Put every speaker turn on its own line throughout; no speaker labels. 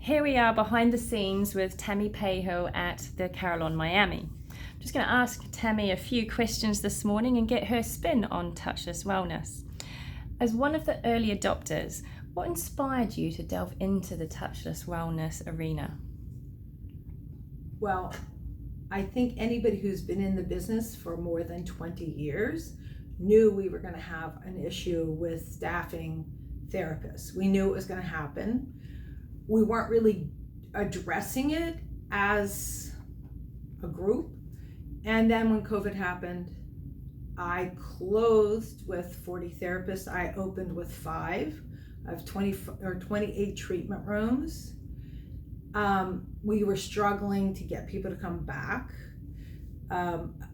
Here we are behind the scenes with Tammy Pahel at the Carillon Miami. I'm just going to ask Tammy a few questions this morning and get her spin on Touchless Wellness. As one of the early adopters, what inspired you to delve into the Touchless Wellness arena?
Well, I think anybody who's been in the business for more than 20 years knew we were going to have an issue with staffing therapists. We knew it was going to happen. We weren't really addressing it as a group. And then when COVID happened, I closed with 40 therapists. I opened with 5 of 28 treatment rooms. We were struggling to get people to come back.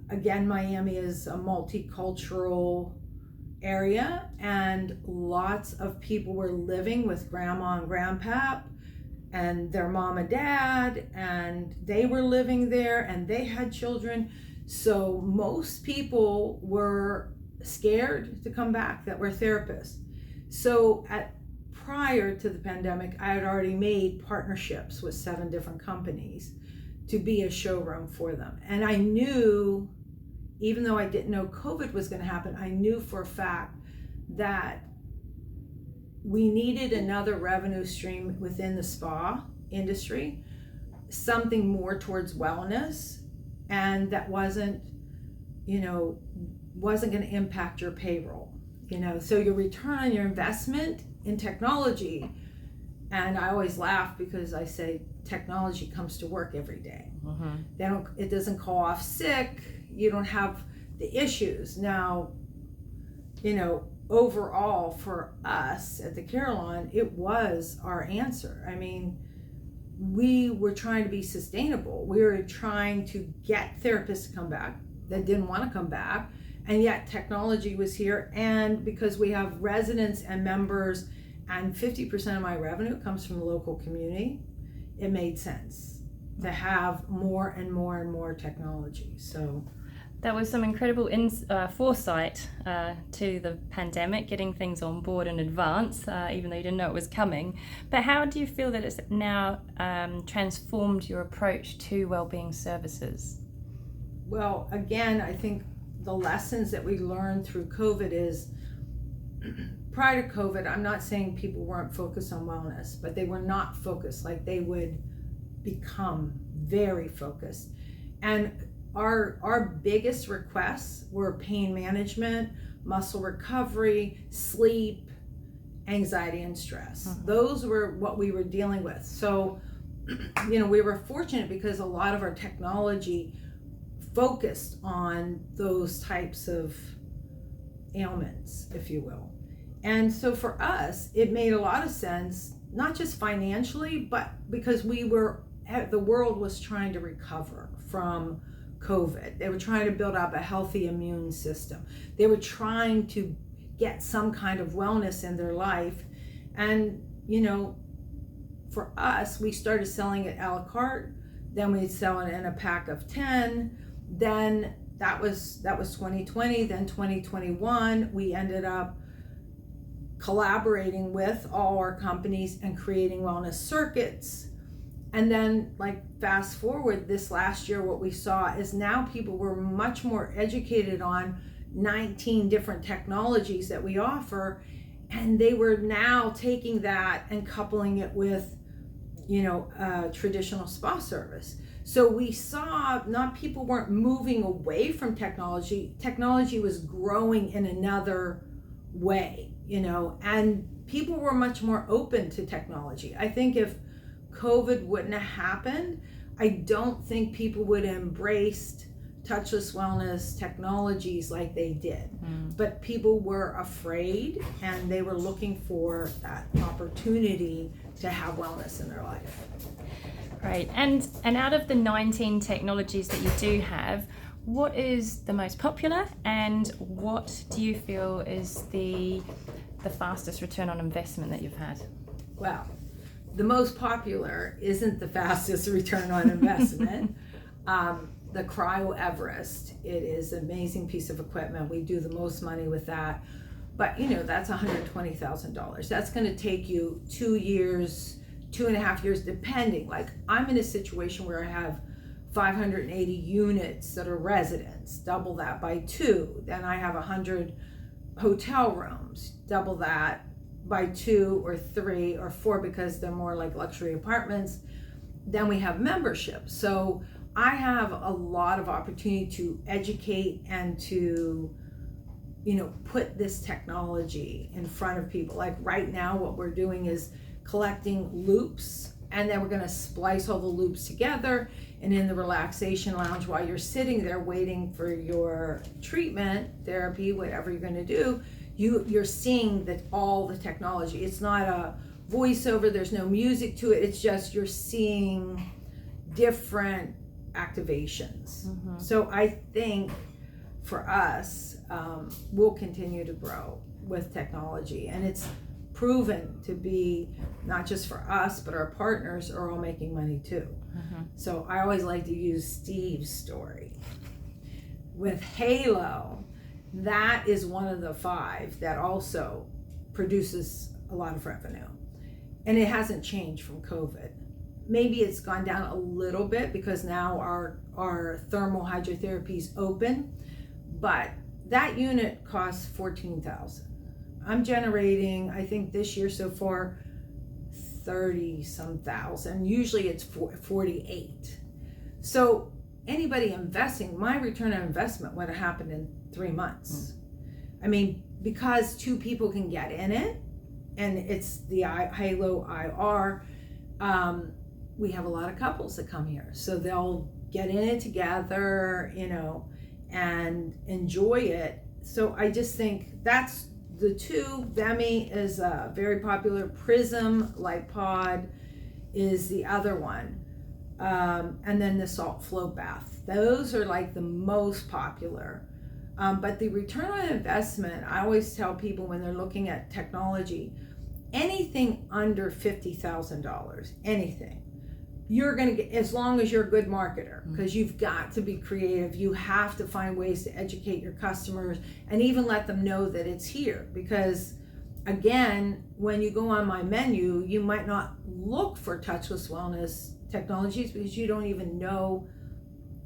Again, Miami is a multicultural area, and lots of people were living with grandma and grandpap and their mom and dad, and they were living there and they had children. So most people were scared to come back that were therapists. So prior to the pandemic, I had already made partnerships with 7 different companies to be a showroom for them. And I knew, even though I didn't know COVID was going to happen, I knew for a fact that we needed another revenue stream within the spa industry, something more towards wellness, and that wasn't going to impact your payroll. So your return on your investment in technology, and I always laugh because I say technology comes to work every day. It doesn't call off sick. You don't have the issues. Now, overall for us at the Carillon, it was our answer. I mean, we were trying to be sustainable. We were trying to get therapists to come back that didn't want to come back, and yet technology was here. And because we have residents and members, and 50% of my revenue comes from the local community, it made sense to have more and more and more technology. So
that was some incredible foresight to the pandemic, getting things on board in advance, even though you didn't know it was coming. But how do you feel that it's now transformed your approach to wellbeing services?
Well, again, I think the lessons that we learned through COVID is, prior to COVID, I'm not saying people weren't focused on wellness, but they were not focused like they would become very focused. And our biggest requests were pain management, muscle recovery, sleep, anxiety, and stress. Those were what we were dealing with. So, we were fortunate because a lot of our technology focused on those types of ailments, if you will. And so for us, it made a lot of sense, not just financially, but because the world was trying to recover from COVID. They were trying to build up a healthy immune system. They were trying to get some kind of wellness in their life. And, for us, we started selling it a la carte. Then we'd sell it in a pack of 10. Then that was 2020. Then 2021, we ended up collaborating with all our companies and creating wellness circuits. And then, fast forward this last year, what we saw is now people were much more educated on 19 different technologies that we offer, and they were now taking that and coupling it with, traditional spa service. So we saw people weren't moving away from technology. Technology was growing in another way, and people were much more open to technology. I think if COVID wouldn't have happened, I don't think people would have embraced touchless wellness technologies like they did. But people were afraid, and they were looking for that opportunity to have wellness in their life.
Right. And out of the 19 technologies that you do have, what is the most popular, and what do you feel is the fastest return on investment that you've had?
Well, the most popular isn't the fastest return on investment. The Cryo Everest, it is an amazing piece of equipment. We do the most money with that. But that's $120,000. That's going to take you 2 years 2.5 years, depending. Like I'm in a situation where I have 580 units that are residents, double that by 2. Then I have 100 hotel rooms, double that by 2 or 3 or 4 because they're more like luxury apartments. Then we have membership. So I have a lot of opportunity to educate and to, put this technology in front of people. Like right now, what we're doing is collecting loops, and then we're going to splice all the loops together. And in the relaxation lounge, while you're sitting there waiting for your treatment, therapy, whatever you're going to do, you're seeing that all the technology. It's not a voiceover, there's no music to it, it's just you're seeing different activations. So I think for us, we'll continue to grow with technology, and it's proven to be not just for us, but our partners are all making money too. So I always like to use Steve's story with Halo. That is one of the 5 that also produces a lot of revenue, and it hasn't changed from COVID. Maybe it's gone down a little bit because now our thermal hydrotherapy is open, but that unit costs $14,000. I'm generating, I think this year so far, 30 some thousand. Usually it's 48. So anybody investing, my return on investment would have happened in 3 months. I mean, because 2 people can get in it, and it's the Halo IR, we have a lot of couples that come here. So they'll get in it together, and enjoy it. So I just think that's the 2. Vemi is very popular. Prism Light Pod is the other one. And then the salt flow bath. Those are like the most popular. But the return on investment, I always tell people when they're looking at technology, anything under $50,000, anything, you're going to get, as long as you're a good marketer, because you've got to be creative. You have to find ways to educate your customers and even let them know that it's here. Because again, when you go on my menu, you might not look for touchless wellness technologies because you don't even know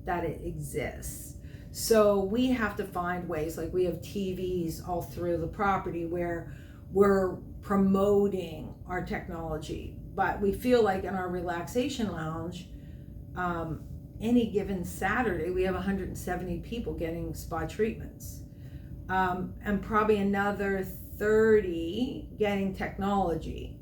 that it exists. So we have to find ways, like we have TVs all through the property where we're promoting our technology. But we feel like in our relaxation lounge, any given Saturday, we have 170 people getting spa treatments, and probably another 30 getting technology.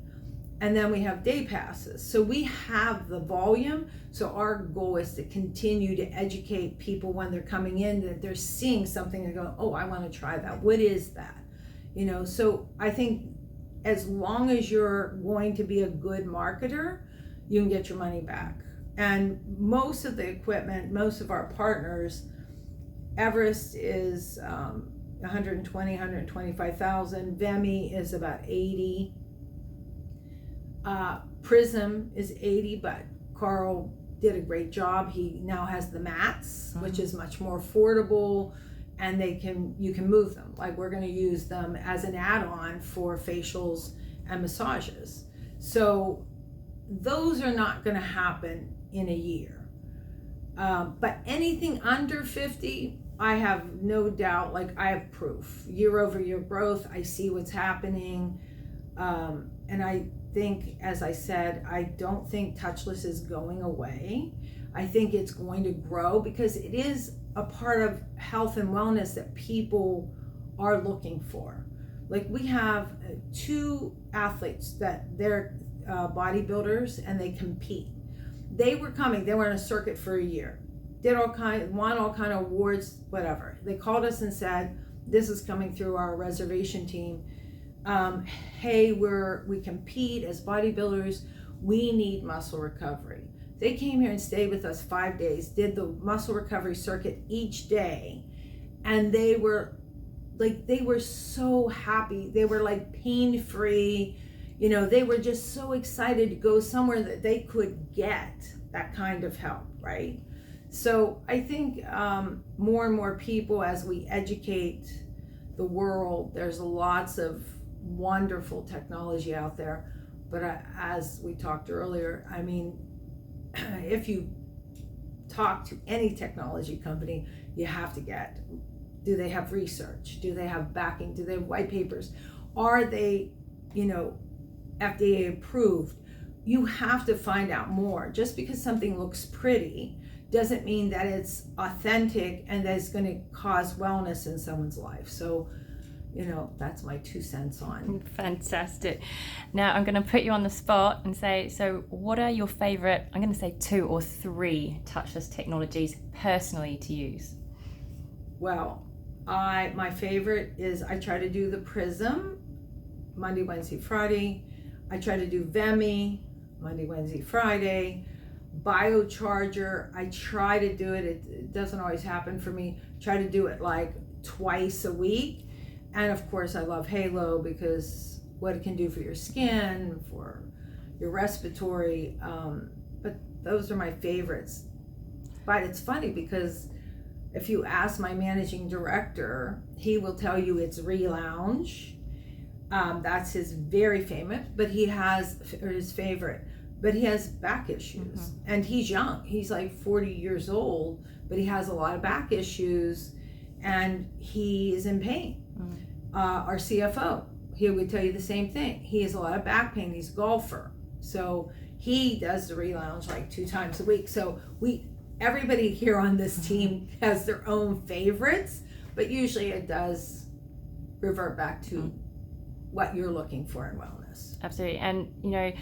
And then we have day passes. So we have the volume. So our goal is to continue to educate people when they're coming in, that they're seeing something and go, oh, I want to try that. What is that? So I think as long as you're going to be a good marketer, you can get your money back. And most of the equipment, most of our partners, Everest is 120, 125,000. Vemi is about 80. Prism is 80, but Carl did a great job. He now has the mats, which is much more affordable, and you can move them. Like we're going to use them as an add-on for facials and massages. So those are not going to happen in a year. But anything under 50, I have no doubt, like I have proof. Year over year growth, I see what's happening. And I think, as I said, I don't think touchless is going away. I think it's going to grow because it is a part of health and wellness that people are looking for. Like we have 2 athletes that they're bodybuilders and they compete. They were on a circuit for a year, won all kind of awards, whatever. They called us and said, this is coming through our reservation team. Hey, we compete as bodybuilders. We need muscle recovery. They came here and stayed with us 5 days, did the muscle recovery circuit each day. And they were so happy. They were like pain-free. They were just so excited to go somewhere that they could get that kind of help, right? So I think more and more people, as we educate the world, there's lots of wonderful technology out there. But as we talked earlier, I mean, if you talk to any technology company, you have to get, do they have research? Do they have backing? Do they have white papers? Are they, FDA approved? You have to find out more. Just because something looks pretty doesn't mean that it's authentic and that it's going to cause wellness in someone's life. So, that's my 2 cents on.
Fantastic. Now I'm going to put you on the spot and say, so what are your favorite, I'm going to say 2 or 3 touchless technologies personally to use?
Well, my favorite is I try to do the Prism Monday, Wednesday, Friday. I try to do Vemi Monday, Wednesday, Friday. Biocharger, I try to do it. It doesn't always happen for me. Try to do it like twice a week. And of course, I love Halo because what it can do for your skin, for your respiratory. But those are my favorites. But it's funny because if you ask my managing director, he will tell you it's Relounge. That's his very famous, but he has, or his favorite, but he has back issues. And he's young. He's like 40 years old, but he has a lot of back issues and he is in pain. Our CFO, he would tell you the same thing. He has a lot of back pain. He's a golfer. So he does the Relounge like 2 times a week. So everybody here on this team has their own favorites, but usually it does revert back to what you're looking for in wellness.
Absolutely. And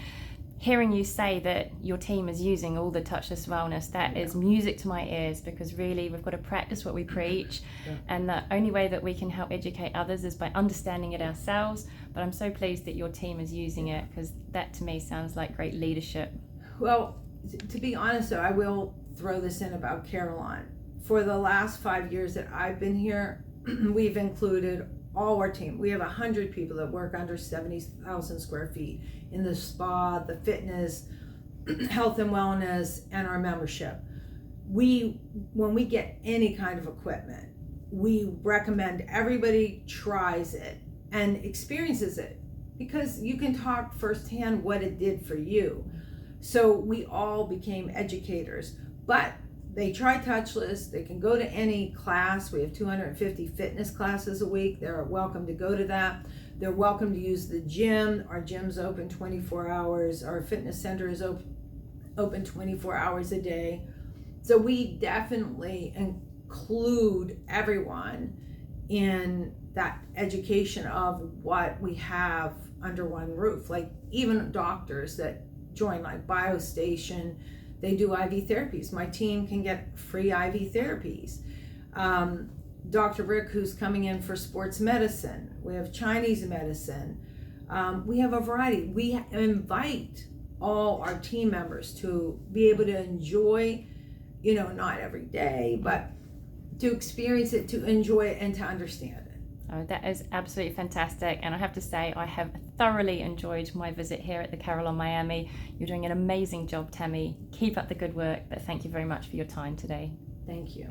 hearing you say that your team is using all the Touchless Wellness, that is music to my ears, because really we've got to practice what we preach. And the only way that we can help educate others is by understanding it ourselves. But I'm so pleased that your team is using it, because that to me sounds like great leadership.
Well, to be honest though, I will throw this in about Carillon. For the last 5 years that I've been here, we've included all our team. We have 100 people that work under 70,000 square feet in the spa, the fitness, health and wellness, and our membership. When we get any kind of equipment, we recommend everybody tries it and experiences it, because you can talk firsthand what it did for you. So we all became educators, but they try Touchless. They can go to any class. We have 250 fitness classes a week. They're welcome to go to that. They're welcome to use the gym. Our gym's open 24 hours. Our fitness center is open 24 hours a day. So we definitely include everyone in that education of what we have under one roof. Like even doctors that join, like BioStation, they do IV therapies. My team can get free IV therapies. Dr. Rick, who's coming in for sports medicine. We have Chinese medicine. We have a variety. We invite all our team members to be able to enjoy, not every day, but to experience it, to enjoy it, and to understand it.
Oh, that is absolutely fantastic. And I have to say, I have thoroughly enjoyed my visit here at the Carillon Miami. You're doing an amazing job, Tammy. Keep up the good work, but thank you very much for your time today.
Thank you.